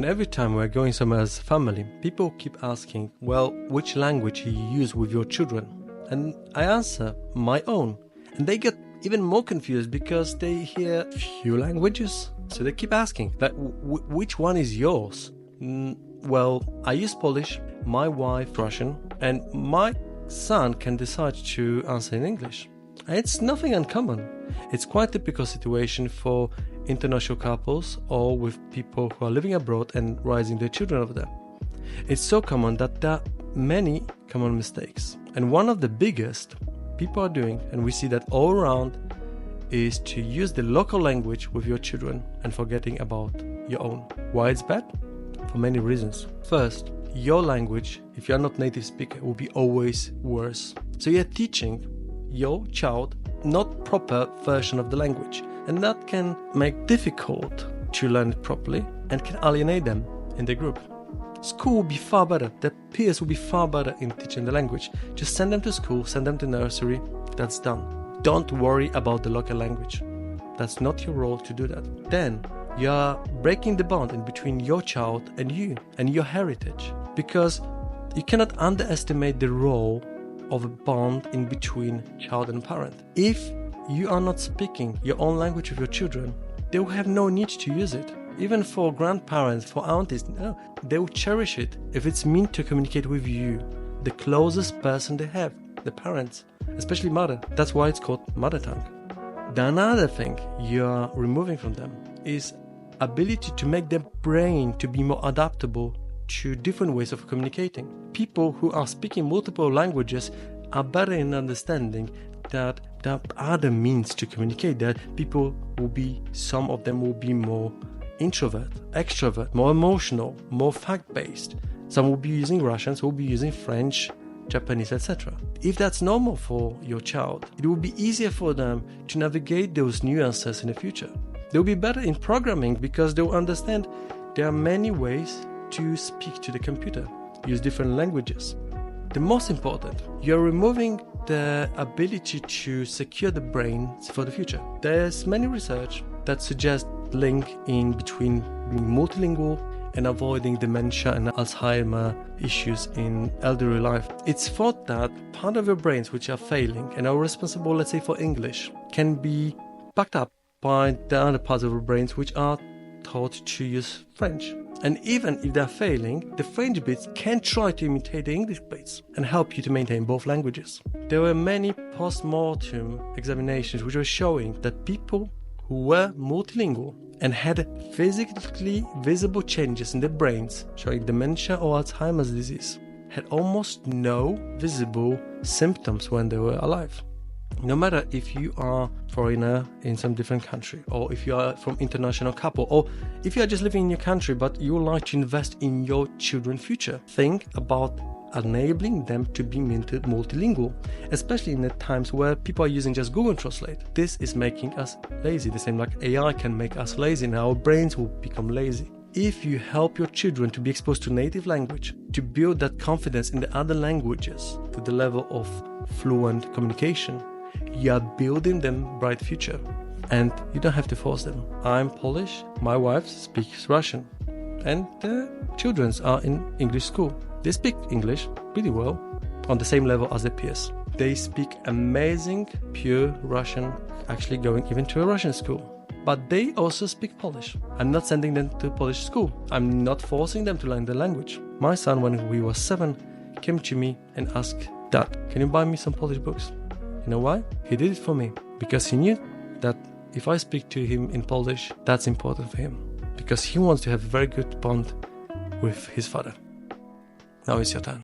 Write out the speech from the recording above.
And every time we're going somewhere as a family, people keep asking, well, which language you use with your children? And I answer, my own. And they get even more confused because they hear few languages. So they keep asking, like, which one is yours? Well, I use Polish, my wife Russian, and my son can decide to answer in English. And it's nothing uncommon. It's quite a typical situation for international couples or with people who are living abroad and raising their children over there. It's so common that there are many common mistakes. And one of the biggest people are doing, and we see that all around, is to use the local language with your children and forgetting about your own. Why it's bad? For many reasons. First, your language, if you're not native speaker, will be always worse. So you're teaching your child not proper version of the language, and that can make difficult to learn it properly and can alienate them in the group. School will be far better. Their peers will be far better in teaching the language. Just send them to school, send them to nursery. That's done. Don't worry about the local language. That's not your role to do that. Then you're breaking the bond in between your child and you and your heritage, because you cannot underestimate the role of a bond in between child and parent. If you are not speaking your own language with your children, they will have no need to use it. Even for grandparents, for aunties, no, they will cherish it if it's meant to communicate with you, the closest person they have, the parents, especially mother. That's why it's called mother tongue. The another thing you are removing from them is ability to make their brain to be more adaptable to different ways of communicating. People who are speaking multiple languages are better in understanding that there are other means to communicate, that people will be, some of them will be more introvert, extrovert, more emotional, more fact-based. Some will be using Russian, some will be using French, Japanese, etc. If that's normal for your child, it will be easier for them to navigate those nuances in the future. They'll be better in programming because they'll understand there are many ways to speak to the computer, use different languages. The most important, you're removing the ability to secure the brain for the future. There's many research that suggest link in between being multilingual and avoiding dementia and Alzheimer issues in elderly life. It's thought that part of your brains which are failing and are responsible, let's say, for English, can be backed up by the other parts of your brains which are taught to use French. And even if they're failing, the French bits can try to imitate the English bits and help you to maintain both languages. There were many post-mortem examinations which were showing that people who were multilingual and had physically visible changes in their brains showing dementia or Alzheimer's disease had almost no visible symptoms when they were alive. No matter if you are a foreigner in some different country, or if you are from international couple, or if you are just living in your country but you would like to invest in your children's future, think about enabling them to be multilingual, especially in the times where people are using just Google Translate. This is making us lazy, the same like AI can make us lazy and our brains will become lazy. If you help your children to be exposed to native language, to build that confidence in the other languages to the level of fluent communication, you are building them bright future, and you don't have to force them. I'm Polish, my wife speaks Russian, and the children are in English school. They speak English pretty well, on the same level as their peers. They speak amazing, pure Russian, actually going even to a Russian school. But they also speak Polish. I'm not sending them to Polish school. I'm not forcing them to learn the language. My son, when we were 7, came to me and asked, "Dad, can you buy me some Polish books?" You know why? He did it for me because he knew that if I speak to him in Polish, that's important for him, because he wants to have a very good bond with his father. Now it's your turn.